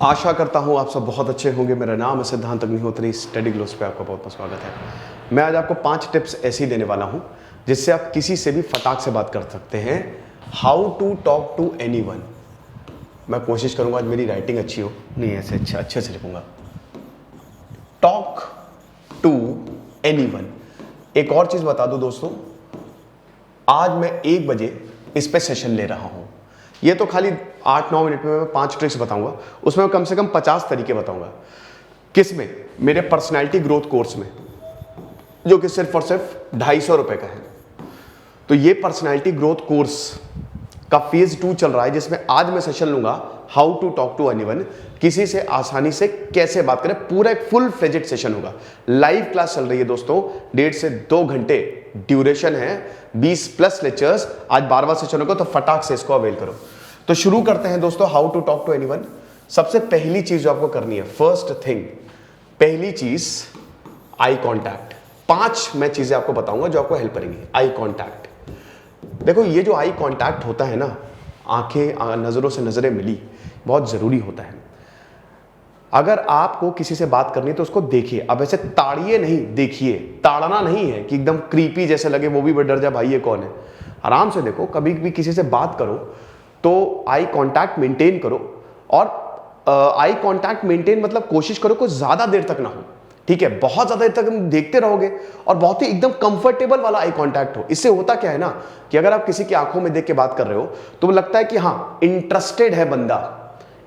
आशा करता हूँ आप सब बहुत अच्छे होंगे। मेरा नाम है सिद्धांत अग्निहोत्री। स्टडी ग्लोस पे आपका बहुत बहुत स्वागत है। मैं आज आपको 5 टिप्स ऐसी देने वाला हूँ जिससे आप किसी से भी फटाक से बात कर सकते हैं। How to talk to anyone. मैं कोशिश करूँगा आज मेरी राइटिंग अच्छी हो, नहीं ऐसे अच्छे से लिखूँगा। Talk to anyone. एक और चीज़ बता दूँ दोस्तों, आज मैं 1 बजे इस पे सेशन ले रहा हूँ। ये तो खाली 8-9 मिनट में मैं 5 ट्रिक्स बताऊंगा, उसमें मैं कम से कम 50 तरीके बताऊंगा। किस में? मेरे पर्सनालिटी ग्रोथ कोर्स में, जो कि सिर्फ और सिर्फ 250 रुपए का है। तो ये पर्सनालिटी ग्रोथ कोर्स का फेज 2 चल रहा है, जिसमें आज मैं सेशन लूंगा how to talk to anyone. किसी से आसानी से कैसे बात करें, पूरा एक फुल फ्लेजेड सेशन होगा। लाइव क्लास चल रही है दोस्तों, 1.5 से 2 घंटे ड्यूरेशन है, 20+ लेक्चर्स। आज 12वां सेशन होगा, तो फटाक से इसको अवेल करो। तो शुरू करते हैं दोस्तों, how to talk to anyone. सबसे पहली चीज जो आपको करनी है, फर्स्ट थिंग, पहली चीज आई कांटेक्ट। 5 मैं चीजें आपको बताऊंगा जो आपको हेल्प करेंगी। आई कांटेक्ट, देखो ये जो आई कांटेक्ट होता है ना, आंखें नजरों से नजरें मिली, बहुत जरूरी होता है। अगर आपको किसी से बात करनी है तो उसको देखिए। अब ऐसे ताड़िए नहीं, देखिए। ताड़ना नहीं है कि एकदम क्रीपी जैसे लगे, वो भी डर जाए भाई ये कौन है। आराम से देखो। कभी भी किसी से बात करो तो आई कांटेक्ट मेंटेन करो। और आई कांटेक्ट मेंटेन मतलब कोशिश करो कुछ ज्यादा देर तक ना हो, ठीक है। बहुत ज्यादा देर तक हम देखते रहोगे और बहुत ही एकदम कंफर्टेबल वाला आई कांटेक्ट हो। इससे होता क्या है ना, कि अगर आप किसी की आंखों में देख के बात कर रहे हो तो लगता है कि हाँ इंटरेस्टेड है बंदा,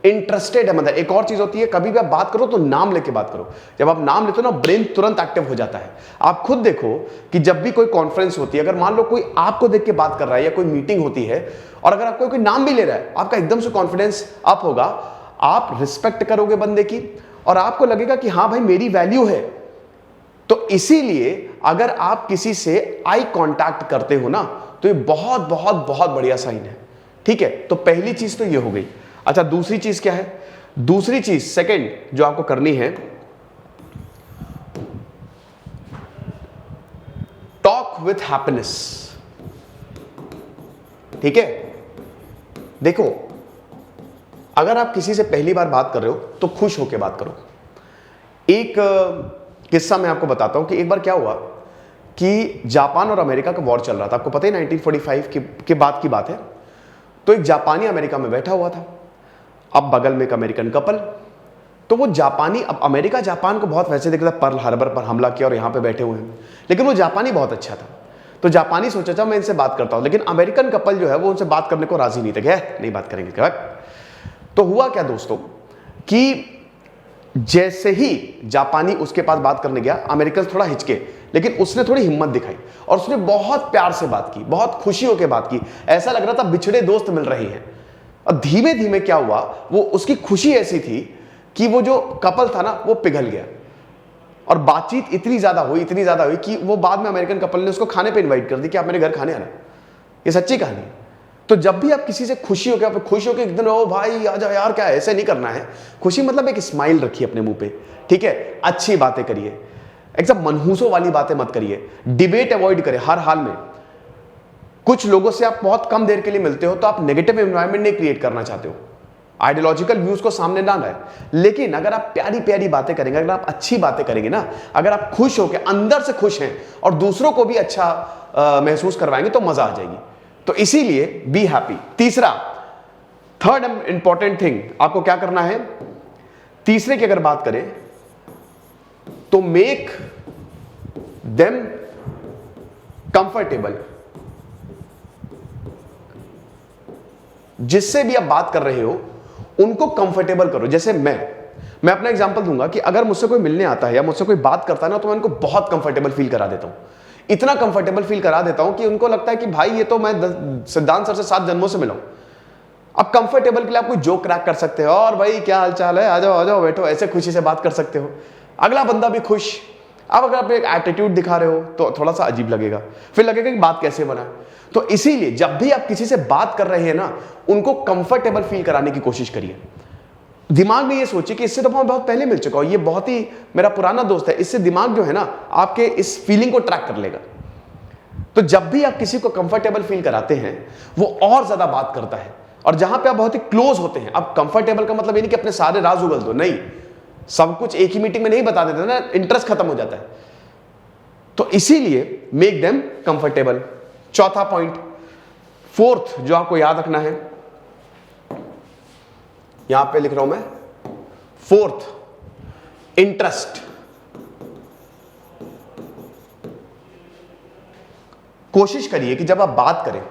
इंटरेस्टेड है बंदा। एक और चीज होती है, कभी भी आप बात करो तो नाम लेके बात करो। जब आप नाम लेते हो ना, ब्रेन तुरंत एक्टिव हो जाता है। आप खुद देखो कि जब भी कोई कॉन्फ्रेंस होती है, अगर मान लो कोई आपको देख के बात कर रहा है या कोई मीटिंग होती है और अगर आपको कोई नाम भी ले रहा है, आपका एकदम से कॉन्फिडेंस अप होगा। आप रिस्पेक्ट करोगे बंदे की और आपको लगेगा कि हाँ भाई मेरी वैल्यू है। तो इसीलिए अगर आप किसी से आई कांटेक्ट करते हो ना, तो ये बहुत बहुत बहुत बढ़िया साइन है, ठीक है। तो पहली चीज तो ये हो गई। अच्छा, दूसरी चीज क्या है? दूसरी चीज सेकंड जो आपको करनी है, टॉक विथ हैप्पीनेस, ठीक है। देखो, अगर आप किसी से पहली बार बात कर रहे हो तो खुश होकर बात करो। एक किस्सा मैं आपको बताता हूं कि एक बार क्या हुआ कि जापान और अमेरिका का वॉर चल रहा था। आपको पता है 1945 के बाद की बात है। तो एक जापानी अमेरिका में बैठा हुआ था, अब बगल में एक अमेरिकन कपल। तो वो जापानी, अब अमेरिका जापान को बहुत वैसे देखता, पर्ल हार्बर पर हमला किया और यहां पे बैठे हुए हैं, लेकिन वो जापानी बहुत अच्छा था। तो जापानी सोचा था मैं इनसे बात करता हूं, लेकिन अमेरिकन कपल जो है वो उनसे बात करने को राजी नहीं थे। नहीं बात करेंगे क्या? तो हुआ क्या दोस्तों कि जैसे ही जापानी उसके पास बात करने गया, अमेरिकन थोड़ा हिचके, लेकिन उसने थोड़ी हिम्मत दिखाई और उसने बहुत प्यार से बात की, बहुत खुशी होकर बात की। ऐसा लग रहा था बिछड़े दोस्त मिल रहे हैं। और धीमे धीमे क्या हुआ, वो उसकी खुशी ऐसी थी कि वो जो कपल था ना वो पिघल गया और बातचीत इतनी ज्यादा हुई कि वो बाद में अमेरिकन कपल ने उसको खाने पे इनवाइट कर दी कि आप मेरे घर खाने आना। ये सच्ची कहानी है। तो जब भी आप किसी से खुश होकर एकदम ओ भाई आ जाओ यार, क्या ऐसे नहीं करना है। खुशी मतलब एक स्माइल रखिए अपने मुंह पे, ठीक है। अच्छी बातें करिए, एकदम मनहूसों वाली बातें मत करिए। डिबेट अवॉइड करें हर हाल में। कुछ लोगों से आप बहुत कम देर के लिए मिलते हो तो आप नेगेटिव एनवायरनमेंट नहीं क्रिएट करना चाहते हो, आइडियोलॉजिकल व्यूज को सामने ना लाए। लेकिन अगर आप प्यारी प्यारी बातें करेंगे, अगर आप अच्छी बातें करेंगे ना, अगर आप खुश होकर अंदर से खुश हैं और दूसरों को भी अच्छा महसूस करवाएंगे तो मजा आ जाएगी। तो इसीलिए बी हैप्पी। तीसरा, थर्ड इंपॉर्टेंट थिंग आपको क्या करना है, तीसरे की अगर बात करें तो मेक देम कंफर्टेबल। जिससे भी आप बात कर रहे हो उनको कंफर्टेबल करो। जैसे मैं अपना एग्जांपल दूंगा कि अगर मुझसे कोई मिलने आता है या मुझसे कोई बात करता है ना, तो मैं उनको बहुत कंफर्टेबल फील करा देता हूं। इतना कंफर्टेबल फील करा देता हूं कि उनको लगता है कि भाई ये तो मैं सिद्धांत सर से 7 जन्मों से मिला हूं। अब कंफर्टेबल के लिए आप कोई जोक क्रैक कर सकते हो, और भाई क्या हालचाल है, आ जाओ बैठो, ऐसे खुशी से बात कर सकते हो। अगला बंदा भी खुश। अब अगर आप एक एटीट्यूड दिखा रहे हो तो थोड़ा सा अजीब लगेगा, फिर लगेगा कि बात कैसे बना। तो इसीलिए जब भी आप किसी से बात कर रहे हैं ना, उनको कंफर्टेबल फील कराने की कोशिश करिए। दिमाग में ये सोचिए कि इससे तो मैं बहुत पहले मिल चुका हूं, ये बहुत ही मेरा पुराना दोस्त है। इससे दिमाग जो है ना आपके इस फीलिंग को ट्रैक कर लेगा। तो जब भी आप किसी को कंफर्टेबल फील कराते हैं, वो और ज्यादा बात करता है और जहां पे आप बहुत ही क्लोज होते हैं। अब कंफर्टेबल का मतलब ये नहीं कि अपने सारे राज उगल दो, नहीं, सब कुछ एक ही मीटिंग में नहीं बता देते ना, इंटरेस्ट खत्म हो जाता है। तो इसीलिए मेक देम कंफर्टेबल। चौथा पॉइंट, फोर्थ जो आपको याद रखना है, यहां पे लिख रहा हूं मैं, फोर्थ, इंटरेस्ट। कोशिश करिए कि जब आप बात करें,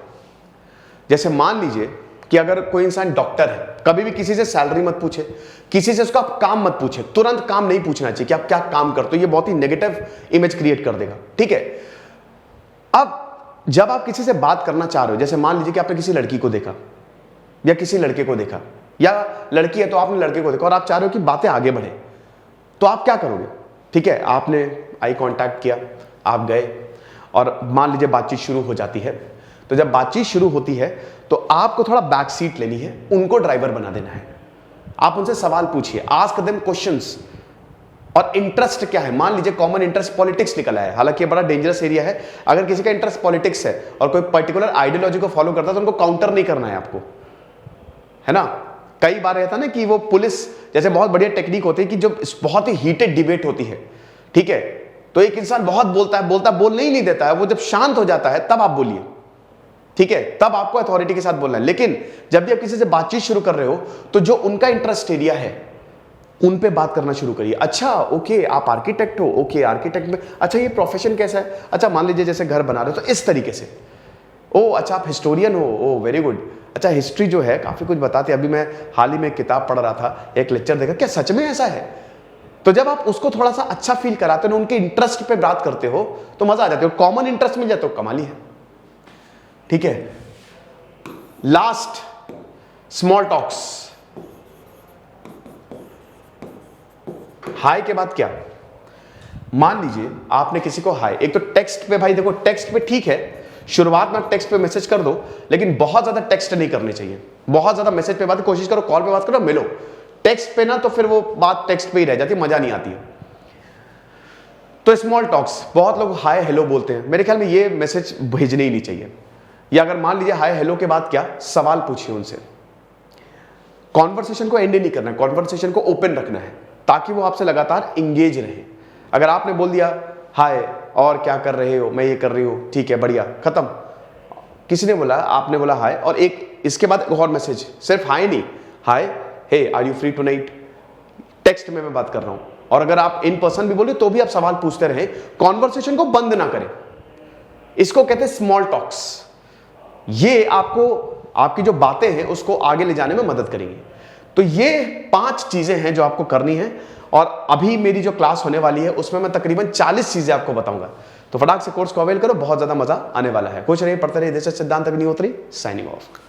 जैसे मान लीजिए कि अगर कोई इंसान डॉक्टर है, कभी भी किसी से सैलरी मत पूछे, किसी से उसका काम मत पूछे, तुरंत काम नहीं पूछना चाहिए कि आप क्या काम करते हो, ये बहुत ही नेगेटिव इमेज क्रिएट कर देगा, ठीक है। अब जब आप किसी से बात करना चाह रहे हो, जैसे मान लीजिए कि आपने किसी लड़की को देखा या किसी लड़के को देखा, या लड़की है तो आपने लड़के को देखा और आप चाह रहे हो कि बातें आगे बढ़े, तो आप क्या करोगे? ठीक है, आपने आई कांटेक्ट किया, आप गए और मान लीजिए बातचीत शुरू हो जाती है। तो जब बातचीत शुरू होती है तो आपको थोड़ा बैक सीट लेनी है, उनको ड्राइवर बना देना है। आप उनसे सवाल पूछिए, आस्क देम क्वेश्चंस। और इंटरेस्ट क्या है? मान लीजिए कॉमन इंटरेस्ट पॉलिटिक्स निकला है, हालांकि ये बड़ा डेंजरस एरिया है। अगर किसी का इंटरेस्ट पॉलिटिक्स है और कोई पर्टिकुलर आइडियोलॉजी को फॉलो करता है तो उनको काउंटर नहीं करना है आपको, है ना। कई बार रहता है ना कि वो पुलिस, जैसे बहुत बढ़िया टेक्निक होती है कि जो बहुत ही हीटेड डिबेट होती है, ठीक है, तो एक इंसान बहुत बोलता है, बोलने ही नहीं देता है, वो जब शांत हो जाता है तब आप बोलिए, ठीक है, तब आपको अथॉरिटी के साथ बोलना है। लेकिन जब भी आप किसी से बातचीत शुरू कर रहे हो तो जो उनका इंटरेस्ट एरिया है उन पे बात करना शुरू करिए। अच्छा ओके, आप आर्किटेक्ट हो, ओके आर्किटेक्ट में, अच्छा ये प्रोफेशन कैसा है, अच्छा मान लीजिए जैसे घर बना रहे हो तो इस तरीके से। ओ अच्छा आप हिस्टोरियन हो, ओ वेरी गुड, अच्छा हिस्ट्री जो है काफी कुछ बताती है। अभी मैं हाल ही में एक किताब पढ़ रहा था, एक लेक्चर देखा, क्या सच में ऐसा है? तो जब आप उसको थोड़ा सा अच्छा फील कराते हो, उनके इंटरेस्ट पे बात करते हो तो मजा आ जाता है, कॉमन इंटरेस्ट मिल जाता है, कमाल ही है, ठीक है। Last, small talks. हाय के बाद क्या? मान लीजिए आपने किसी को हाय, एक तो टेक्स्ट पे, भाई देखो टेक्स्ट पे ठीक है, शुरुआत में टेक्स्ट पे मैसेज कर दो, लेकिन बहुत ज्यादा टेक्स्ट नहीं करनी चाहिए। बहुत ज्यादा मैसेज पे बात, कोशिश करो कॉल पे बात करो, मिलो। टेक्स्ट पे ना तो फिर वो बात टेक्स्ट पे ही रह जाती है, मजा नहीं आती है। तो स्मॉल टॉक्स, बहुत लोग हाय हेलो बोलते हैं, मेरे ख्याल में ये मैसेज भेजने ही नहीं चाहिए। या अगर मान लीजिए हाय हेलो के बाद क्या, सवाल पूछिए उनसे। कॉन्वर्सेशन को एंड नहीं करना है, कॉन्वर्सेशन को ओपन रखना है ताकि वो आपसे लगातार इंगेज रहे। अगर आपने बोल दिया हाय और क्या कर रहे हो, मैं ये कर रही हूँ, ठीक है बढ़िया, खत्म। किसी ने बोला, आपने बोला हाय, और एक इसके बाद एक और मैसेज, सिर्फ हाय नहीं, hi hey are you free tonight, text में मैं बात कर रहा हूं। और अगर आप इन पर्सन भी बोले तो भी आप सवाल पूछते रहे, कॉन्वर्सेशन को बंद ना करें। इसको कहते हैं स्मॉल टॉक्स। ये आपको आपकी जो बातें हैं उसको आगे ले जाने में मदद करेंगी। तो ये 5 चीजें हैं जो आपको करनी है, और अभी मेरी जो क्लास होने वाली है उसमें मैं तकरीबन 40 चीजें आपको बताऊंगा। तो फटाक से कोर्स को अवेल करो, बहुत ज्यादा मजा आने वाला है। कुछ नहीं, पढ़ते रहिए। दिस इज सिद्धांत अग्निहोत्री, साइनिंग ऑफ।